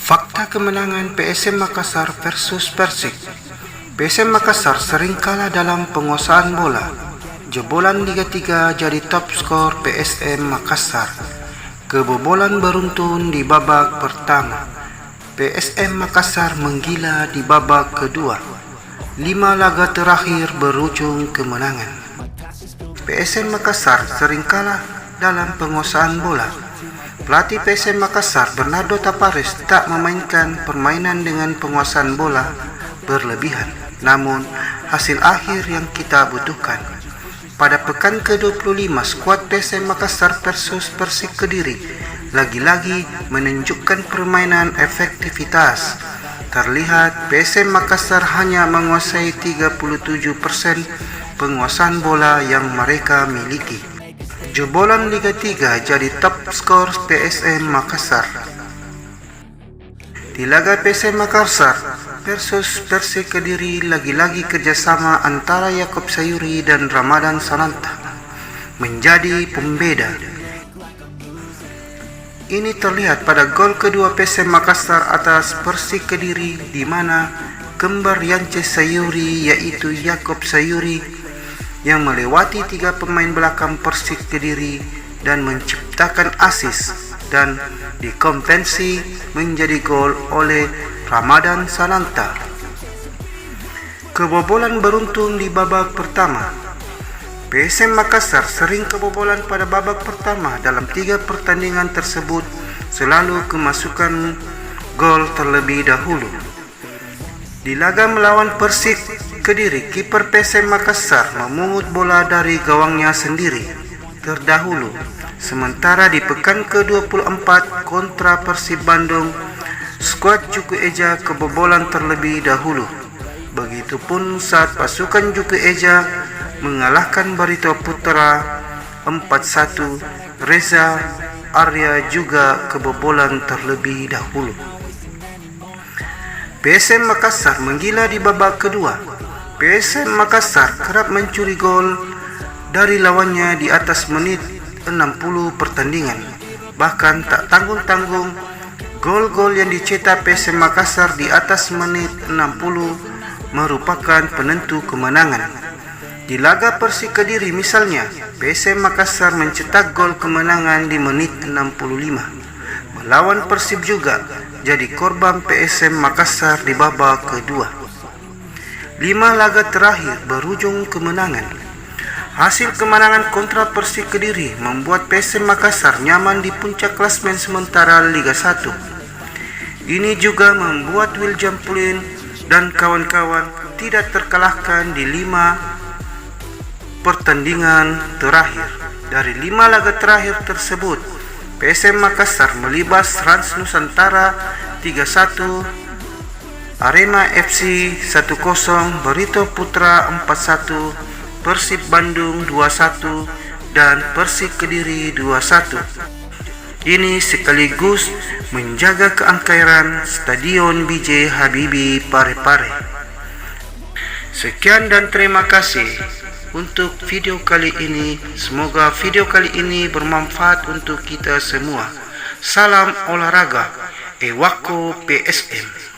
Fakta kemenangan PSM Makassar versus Persik. PSM Makassar sering kalah dalam penguasaan bola. Jebolan Liga 3 jadi top skor PSM Makassar. Kebobolan beruntun di babak pertama. PSM Makassar menggila di babak kedua. 5 laga terakhir berujung kemenangan. PSM Makassar sering kalah dalam penguasaan bola. Pelatih PSM Makassar, Bernardo Tapares, tak memainkan permainan dengan penguasaan bola berlebihan, namun hasil akhir yang kita butuhkan. Pada pekan ke-25, skuad PSM Makassar versus Persik Kediri lagi-lagi menunjukkan permainan efektivitas. Terlihat PSM Makassar hanya menguasai 37% penguasaan bola yang mereka miliki. Jebolan Liga 3 jadi top skor PSM Makassar. Di laga PSM Makassar versus Persik Kediri, lagi-lagi kerjasama antara Yaakob Sayuri dan Ramadan Sananta menjadi pembeda. Ini terlihat pada gol kedua PSM Makassar atas Persik Kediri, di mana kembar Yance Sayuri yaitu Yaakob Sayuri yang melewati 3 pemain belakang Persik Kediri dan menciptakan assist dan dikonversi menjadi gol oleh Ramadan Sananta. Kebobolan beruntun di babak pertama. PSM Makassar sering kebobolan pada babak pertama. Dalam 3 pertandingan tersebut selalu kemasukan gol terlebih dahulu. Di laga melawan Persik Kediri, kiper PSM Makassar memungut bola dari gawangnya sendiri terdahulu. Sementara di pekan ke-24 kontra Persib Bandung, skuad Juku Eja kebobolan terlebih dahulu. Begitupun saat pasukan Juku Eja mengalahkan Barito Putra 4-1, Reza Arya juga kebobolan terlebih dahulu. PSM Makassar menggila di babak kedua. PSM Makassar kerap mencuri gol dari lawannya di atas menit 60 pertandingan. Bahkan tak tanggung-tanggung, gol-gol yang dicetak PSM Makassar di atas menit 60 merupakan penentu kemenangan. Di laga Persik Kediri misalnya, PSM Makassar mencetak gol kemenangan di menit 65. Melawan Persib juga jadi korban PSM Makassar di babak kedua. 5 laga terakhir berujung kemenangan. Hasil kemenangan kontra Persik Kediri membuat PSM Makassar nyaman di puncak klasemen sementara Liga 1. Ini juga membuat William Pulin dan kawan-kawan tidak terkalahkan di 5 pertandingan terakhir. Dari 5 laga terakhir tersebut, PSM Makassar melibas Rans Nusantara 3-1, Arema FC 1-0, Barito Putra 4-1, Persib Bandung 2-1, dan Persik Kediri 2-1. Ini sekaligus menjaga keangkeran Stadion B.J. Habibie Parepare. Sekian dan terima kasih untuk video kali ini. Semoga video kali ini bermanfaat untuk kita semua. Salam olahraga, Ewako PSM.